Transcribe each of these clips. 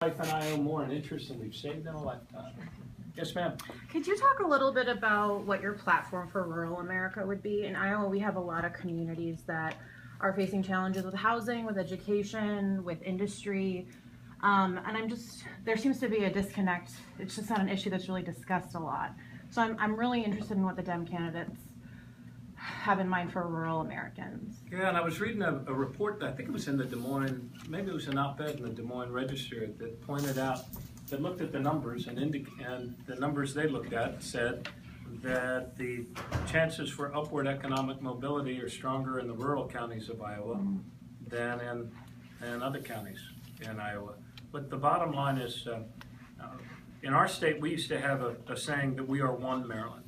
Life and I owe more in interest than we've saved in a lifetime. Yes, ma'am. Could you talk a little bit about what your platform for rural America would be? In Iowa, we have a lot of communities that are facing challenges with housing, with education, with industry. There seems to be a disconnect. It's just not an issue that's really discussed a lot. So I'm really interested in what the Dem candidates have in mind for rural Americans. Yeah, and I was reading a report, I think it was in the Des Moines, maybe it was an op-ed in the Des Moines Register that pointed out, that looked at the numbers and the numbers they looked at said that the chances for upward economic mobility are stronger in the rural counties of Iowa than in other counties in Iowa. But the bottom line is, in our state, we used to have a saying that we are one Maryland.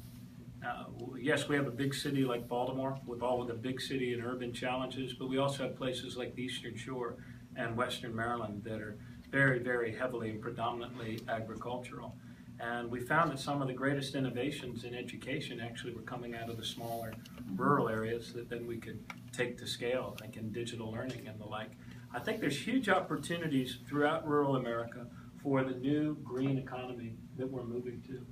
Yes, we have a big city like Baltimore with all of the big city and urban challenges, but we also have places like the Eastern Shore and Western Maryland that are very, very heavily and predominantly agricultural. And we found that some of the greatest innovations in education actually were coming out of the smaller rural areas that then we could take to scale, like in digital learning and the like. I think there's huge opportunities throughout rural America for the new green economy that we're moving to.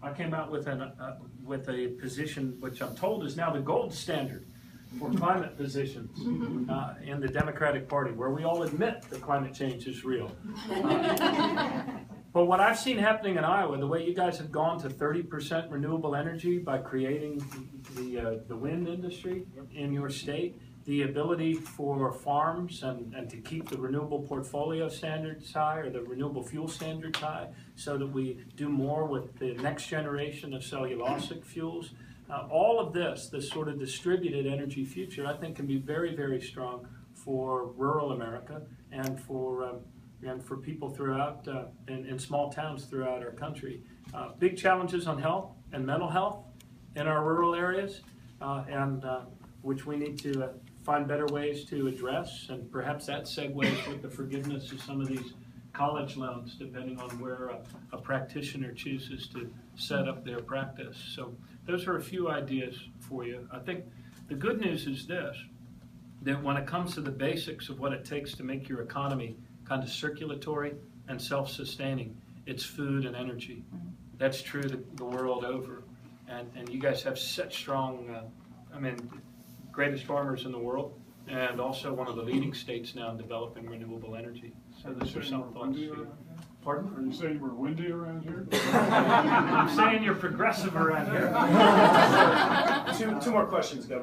I came out with a position which I'm told is now the gold standard for climate positions in the Democratic Party, where we all admit that climate change is real. But what I've seen happening in Iowa, the way you guys have gone to 30% renewable energy by creating the wind industry in your state, the ability for farms and to keep the renewable portfolio standards high, or the renewable fuel standards high, so that we do more with the next generation of cellulosic fuels. All of this sort of distributed energy future, I think, can be very, very strong for rural America and for people throughout, in small towns throughout our country. Big challenges on health and mental health in our rural areas, which we need to find better ways to address, and perhaps that segues with the forgiveness of some of these college loans, depending on where a practitioner chooses to set up their practice. So those are a few ideas for you. I think the good news is this, that when it comes to the basics of what it takes to make your economy kind of circulatory and self-sustaining, it's food and energy. That's true the world over. And you guys have such strong, greatest farmers in the world, and also one of the leading states now in developing renewable energy. So those are some thoughts. Pardon? Are you saying we're windy around here? I'm saying you're progressive around here. Two more questions, Governor.